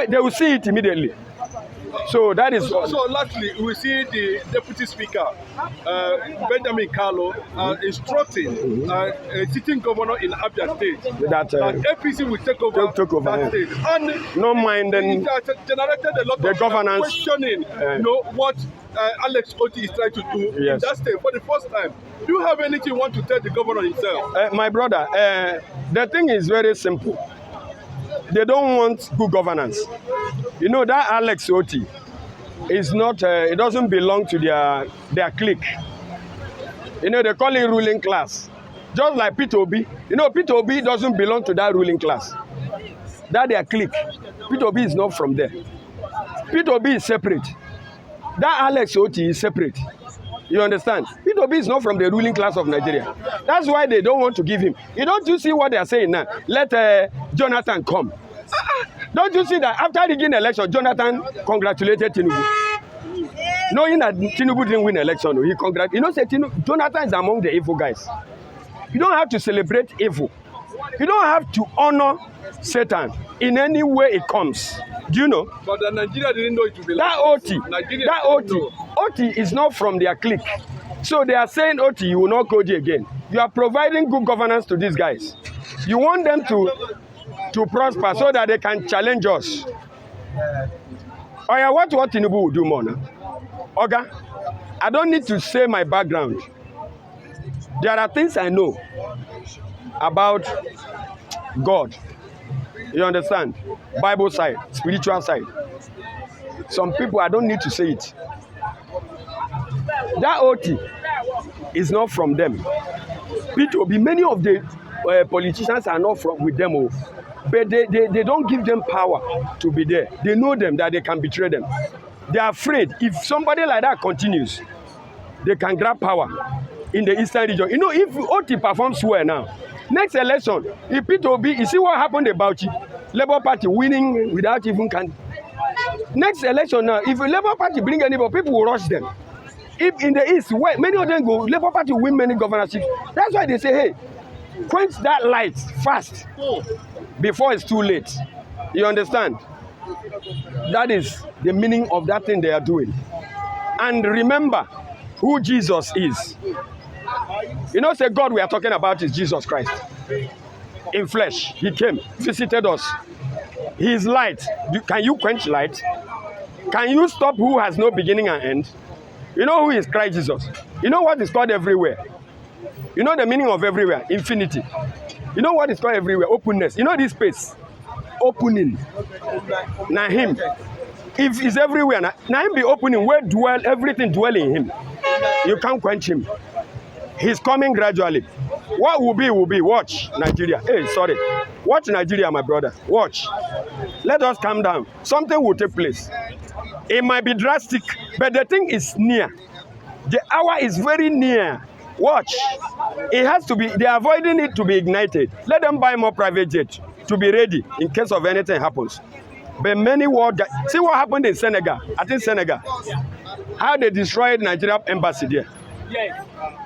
they will see it immediately. So that is. So lastly, we see the Deputy Speaker, Benjamin Carlo, instructing a sitting governor in Abia State that APC will take over that state. And no mind then it has generated a lot the of governance questioning, what Alex Otti is trying to do in that state for the first time. Do you have anything you want to tell the governor himself? My brother, the thing is very simple. They don't want good governance. You know that Alex Otti is not. It doesn't belong to their clique. You know they call it ruling class. Just like IPOB. You know IPOB doesn't belong to that ruling class. That their clique. IPOB is not from there. IPOB is separate. That Alex Otti is separate. You understand? IPOB is not from the ruling class of Nigeria. That's why they don't want to give him. You don't you see what they are saying now? Let Jonathan come. Don't you see that after rigging election, Jonathan congratulated Tinubu, knowing that Tinubu didn't win election. He congratulated. You know, say Jonathan is among the evil guys. You don't have to celebrate evil. You don't have to honor Satan in any way it comes. Do you know? But Nigeria didn't know it would be like that Otti is not from their clique. So they are saying, Otti, you will not go there again. You are providing good governance to these guys. You want them to prosper so that they can challenge us. Oh yeah, what Tinubu will do more now? Oga, I don't need to say my background. There are things I know about God. You understand? Bible side, spiritual side. Some people, I don't need to say it. That Otti is not from them. IPOB, many of the politicians are not with them. But they don't give them power to be there. They know them, that they can betray them. They are afraid. If somebody like that continues, they can grab power in the eastern region. You know, if Otti performs well now, next election, if IPOB, you see what happened about Bauchi? Labour Party winning without even can. Next election now, if a Labour Party bring anybody, people will rush them. If in the east, where many of them go, Labour Party win many governorships. That's why they say, hey, quench that light fast before it's too late. You understand? That is the meaning of that thing they are doing. And remember who Jesus is. You know, say God we are talking about is Jesus Christ. In flesh, he came, visited us. He is light. Can you quench light? Can you stop who has no beginning and end? You know who is Christ Jesus? You know what is called everywhere? You know the meaning of everywhere? Infinity. You know what is called everywhere? Openness. You know this space? Opening. Now him. If he's everywhere, now him be opening, where dwell, everything dwell in him. You can't quench him. He's coming gradually. What will be, watch Nigeria. Hey, sorry. Watch Nigeria, my brother. Watch. Let us calm down. Something will take place. It might be drastic, but the thing is near. The hour is very near. Watch. It has to be, they are avoiding it to be ignited. Let them buy more private jets to be ready in case of anything happens. But many world guys, see what happened in Senegal. I think Senegal. How they destroyed Nigeria embassy there.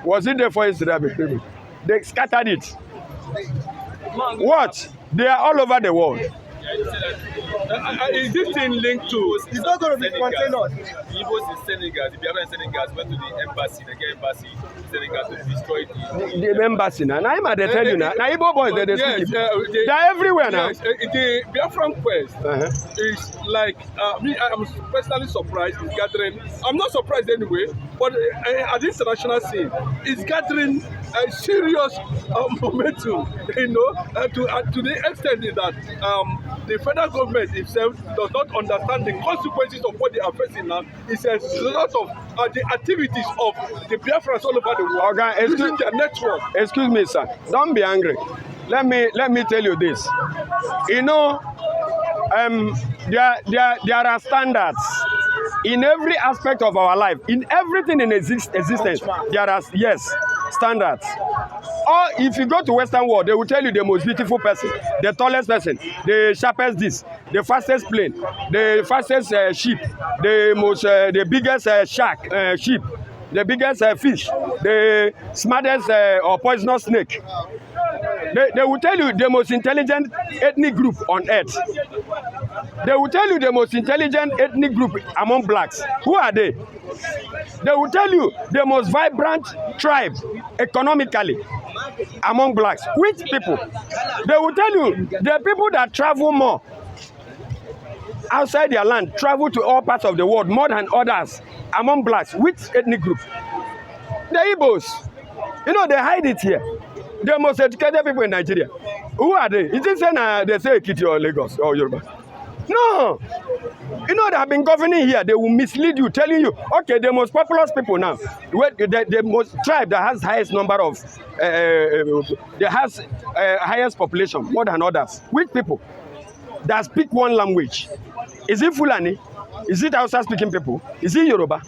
Was it there for Israel? They scattered it. What? They are all over the world. Is this thing linked to? It's not going to be containers. The Igbos in Senegal, the Biafran in Senegal went to the embassy, the gay embassy in Senegal to destroy the embassy. Now they tell you now. Now Igbo boys they speak. They are everywhere now. Yes, the Biafran quest is like me. I'm personally surprised it's gathering. I'm not surprised anyway, but at the international scene, it's gathering a serious momentum. You know, to the extent that the federal government itself does not understand the consequences of what they are facing now. It's a lot of the activities of the Biafrans all over the world. Okay, using their network. Excuse me, sir. Don't be angry. Let me tell you this. You know, there are standards in every aspect of our life. In everything in existence, there are standards. Or if you go to Western world, they will tell you the most beautiful person, the tallest person, the sharpest this, the fastest plane, the fastest ship, the biggest sheep, the biggest fish, the smartest or poisonous snake. They will tell you the most intelligent ethnic group on earth. They will tell you the most intelligent ethnic group among blacks. Who are they? They will tell you the most vibrant tribe economically among blacks. Which people? They will tell you the people that travel more outside their land, travel to all parts of the world more than others among blacks. Which ethnic group? The Igbos. You know, they hide it here. The most educated people in Nigeria. Who are they? Is it saying they say Ekiti or Lagos or Yoruba? No. You know, they have been governing here. They will mislead you, telling you, okay, the most populous people now, the most tribe that has highest number of, highest population, more than others. Which people that speak one language? Is it Fulani? Is it Hausa speaking people? Is it Yoruba?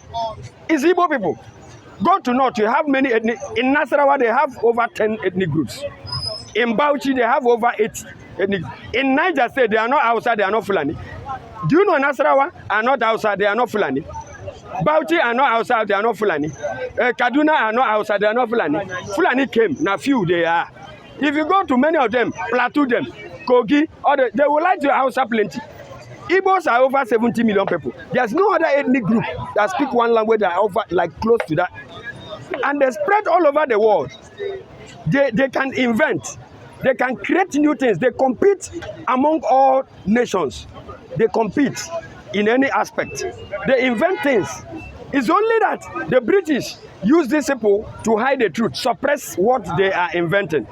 Is it Igbo people? Go to North, you have many ethnic. In Nasarawa, they have over 10 ethnic groups. In Bauchi, they have over 8 ethnic. In Niger State, they are not Hausa, they are not Fulani. Do you know Nasarawa are not Hausa, they are not Fulani? Bauchi are not Hausa, they are not Fulani. Kaduna are not Hausa, they are not Fulani. Fulani came, now few they are. If you go to many of them, plateau them, Kogi, they will like to Hausa plenty. Igbos are over 70 million people. There's no other ethnic group that speak one language that are over, like close to that. And they spread all over the world. They can invent. They can create new things. They compete among all nations. They compete in any aspect. They invent things. It's only that the British use these people to hide the truth, suppress what they are inventing.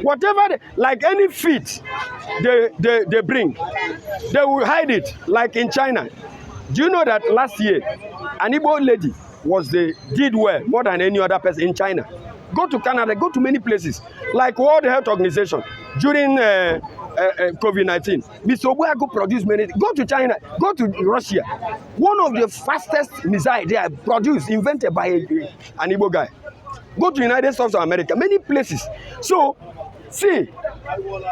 Whatever, like any feat they bring, they will hide it, like in China. Do you know that last year, an Igbo lady did well more than any other person in China? Go to Canada, go to many places, like World Health Organization, during COVID-19. Mr. Obuago produced many. Go to China, go to Russia. One of the fastest missiles they are produced, invented by an Igbo guy. Go to United States of America, many places. So, see,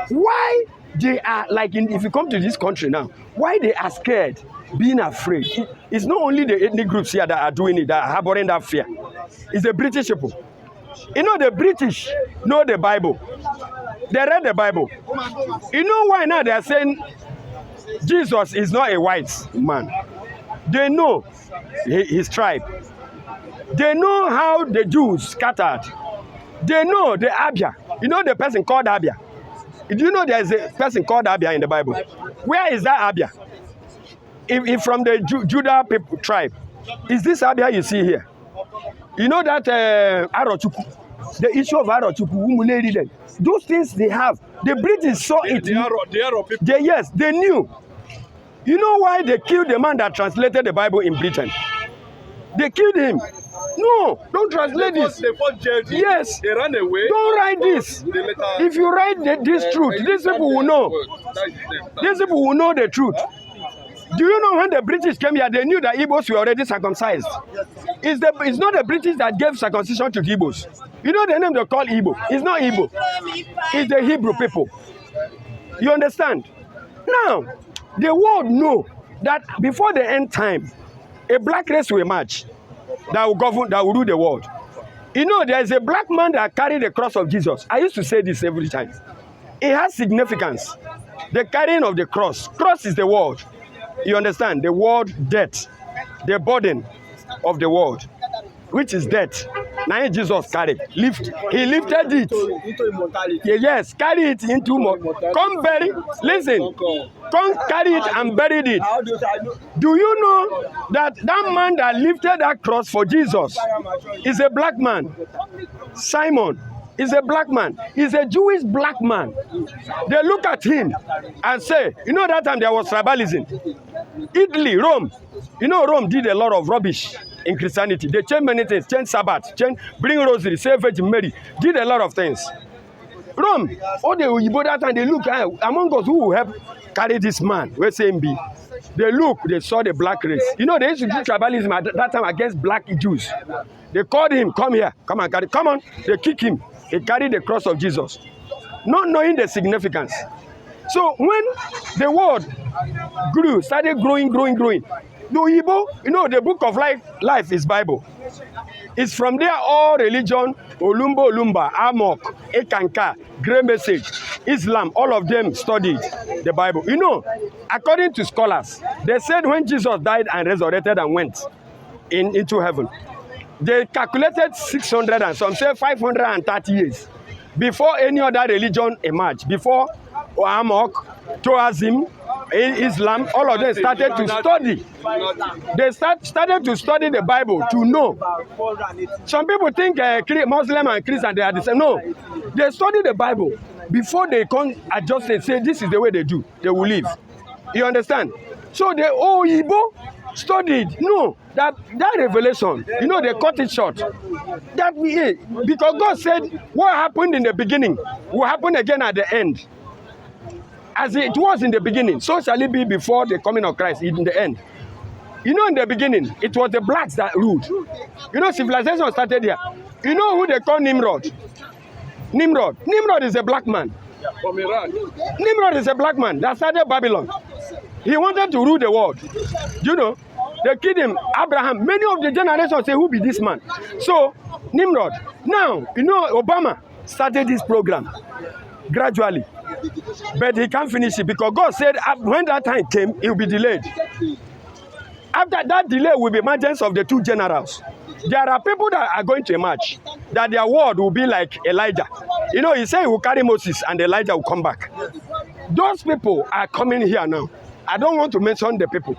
why they are, like, if you come to this country now, why they are scared, being afraid. It's not only the ethnic groups here that are doing it, that are harboring that fear. It's the British people. You know, the British know the Bible. They read the Bible. You know why now they are saying Jesus is not a white man? They know his tribe. They know how the Jews scattered. They know the Abia. You know the person called Abia? Do you know there is a person called Abia in the Bible? Where is that Abia? If from the Judah people tribe. Is this Abia you see here? You know that Arochukwu, the issue of Arochukwu, those things they have. The British saw it. Yes, they knew. You know why they killed the man that translated the Bible in Britain? They killed him. No, don't translate this. Yes, they ran away. Don't write this. If you write this truth, these people will know. These people will know the truth. Do you know when the British came here, they knew that Igbos were already circumcised? It's not the British that gave circumcision to Igbos. You know the name they call Igbo? It's not Igbo. It's the Hebrew people. You understand? Now, the world know that before the end time, a black race will emerge that will govern, that will rule the world. You know, there is a black man that carried the cross of Jesus. I used to say this every time. It has significance. The carrying of the cross. Cross is the world. You understand? The world death. The burden of the world, which is death. Now Jesus carried. He lifted it. Into immortality. Yes, carry it into more. Come bury. Listen. Come carry it and buried it. Do you know that man that lifted that cross for Jesus is a black man? Simon is a black man. He's a Jewish black man. They look at him and say, you know that time there was tribalism. Italy, Rome. You know Rome did a lot of rubbish in Christianity. They changed many things. Changed Sabbath. Bring rosary. Say Virgin Mary. Did a lot of things. Rome, all the Igbo that time, they look among us who will help carry this man. Where same be. They look, they saw the black race. You know, they used to do tribalism at that time against black Jews. They called him, come here, come and carry. Come on. They kick him. He carried the cross of Jesus, not knowing the significance. So when the world grew, started growing, the Igbo, you know, the book of life is Bible. It's from there all religion, Olumba Olumba, Amok, Ekanka, Grey Message, Islam, all of them studied the Bible. You know, according to scholars, they said when Jesus died and resurrected and went into heaven, they calculated 600 and some say 530 years before any other religion emerged. Before Amok, Toazim, Islam, all of them started to study. They started to study the Bible to know. Some people think Muslim and Christian, they are the same. No, they study the Bible before they can adjust and say this is the way they do. They will live. You understand? So the Igbo studied. No, that revelation, you know, they cut it short. Because God said what happened in the beginning will happen again at the end. As it was in the beginning, so shall it be before the coming of Christ in the end. You know, in the beginning, it was the blacks that ruled. You know, civilization started here. You know who they call Nimrod? Nimrod is a black man. From Iran. Nimrod is a black man that started Babylon. He wanted to rule the world. You know, they killed him. Abraham. Many of the generations say, who be this man? So, Nimrod. Now, you know, Obama started this program gradually. But he can't finish it because God said when that time came, it will be delayed. After that delay will be emergence of the two generals. There are people that are going to emerge, that their word will be like Elijah. You know, he said he will carry Moses and Elijah will come back. Those people are coming here now. I don't want to mention the people.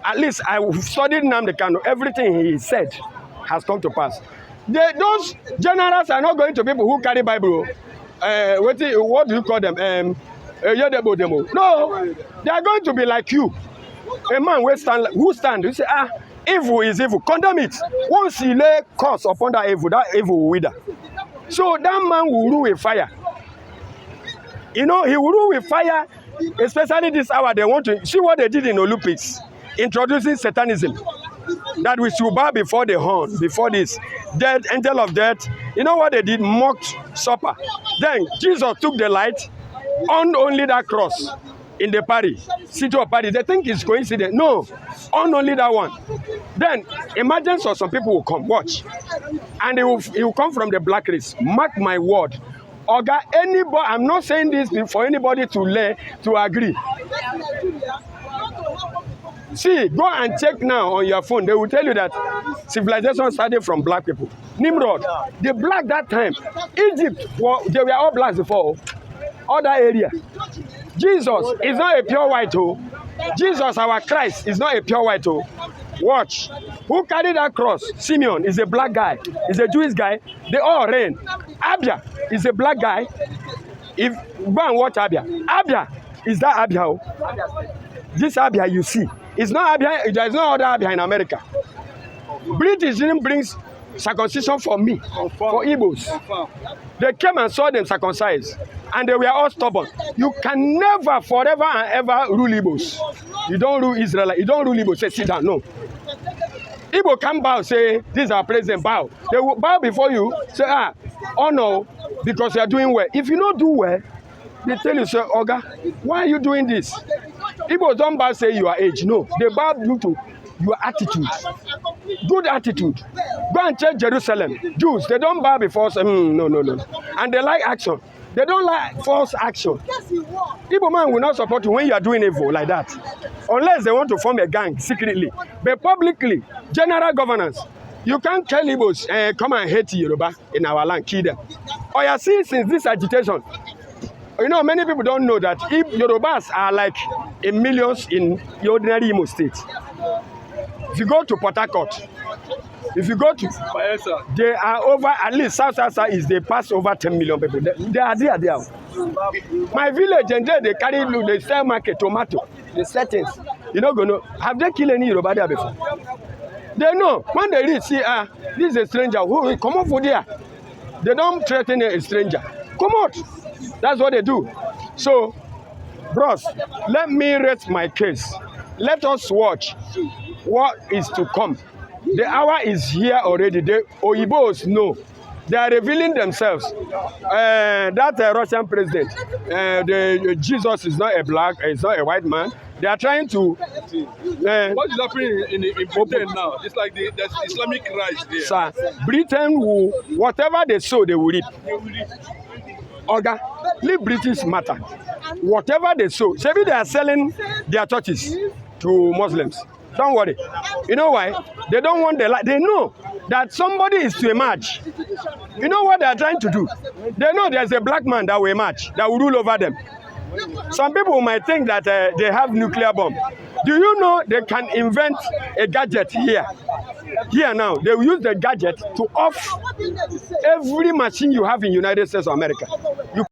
At least I studied Nnamdi Kanu. Everything he said has come to pass. Those generals are not going to people who carry Bible. What do you call them? No, they are going to be like you. A man who stand, you say, evil is evil. Condemn it. Once he lay curse upon that evil will wither. So that man will rule with fire. You know, he will rule with fire, especially this hour. They want to see what they did in Olympics, introducing Satanism. That we should bow before the horn, before this dead angel of death. You know what they did? Mocked supper. Then Jesus took the light on only that cross in the Paris, city of Paris. They think it's coincidence. No, on only that one. Then emergence of some people will come. Watch, and it will come from the black race. Mark my word. Oga, anybody. I'm not saying this for anybody to agree. See, go and check now on your phone. They will tell you that civilization started from black people. Nimrod, the black that time. Egypt, they were all blacks before. Other area. Jesus is not a pure white. Jesus, our Christ, is not a pure white. Watch. Who carried that cross? Simeon is a black guy. He's a Jewish guy. They all reign. Abia is a black guy. Go and watch Abia. Abia is that Abia. This Abia you see. It's not Abia, there is no other Abia in America. British didn't bring circumcision for me, for Igbos. They came and saw them circumcised, and they were all stubborn. You can never, forever and ever rule Igbos. You don't rule Israel. You don't rule Igbos. Say, sit down. No. Igbo can bow, say, this is our president, bow. They will bow before you, say, oh no, because you are doing well. If you don't do well, they tell you, say, Oga, why are you doing this? Igbo don't bow say you are age. No, they bow due to your attitude. Good attitude. Go and check Jerusalem. Jews, they don't bow before us. No. And they like action. They don't like false action. Igbo man will not support you when you are doing evil like that. Unless they want to form a gang secretly. But publicly, general governance. You can't tell Igbos, come and hate Yoruba in our land, kill them. Or you see, since this agitation, you know, many people don't know that Yorubas are like in millions in the ordinary Imo state. If you go to Port Harcourt, if you go to Bayelsa, they are over, at least South is they pass over 10 million people. They are there. My village, and there they carry, they sell market tomato, the settings. You know, have they killed any Yoruba there before? They know. When they reach, see, this is a stranger. Who come out for there? They don't threaten a stranger. Come out. That's what they do. So, bros, let me rest my case. Let us watch what is to come. The hour is here already. The Oyibos know. They are revealing themselves. That Russian president, Jesus is not a black, is not a white man. They are trying to. What is happening in Britain now? It's like there's Islamic rise there. Sir, Britain will, whatever they sow, they will reap. Oga, leave British matter. Whatever they sow, maybe they are selling their churches to Muslims. Don't worry. You know why? They don't want the light. They know that somebody is to emerge. You know what they are trying to do? They know there's a black man that will emerge, that will rule over them. Some people might think that they have nuclear bomb. Do you know they can invent a gadget here? Here now, they will use the gadget to off every machine you have in United States of America. You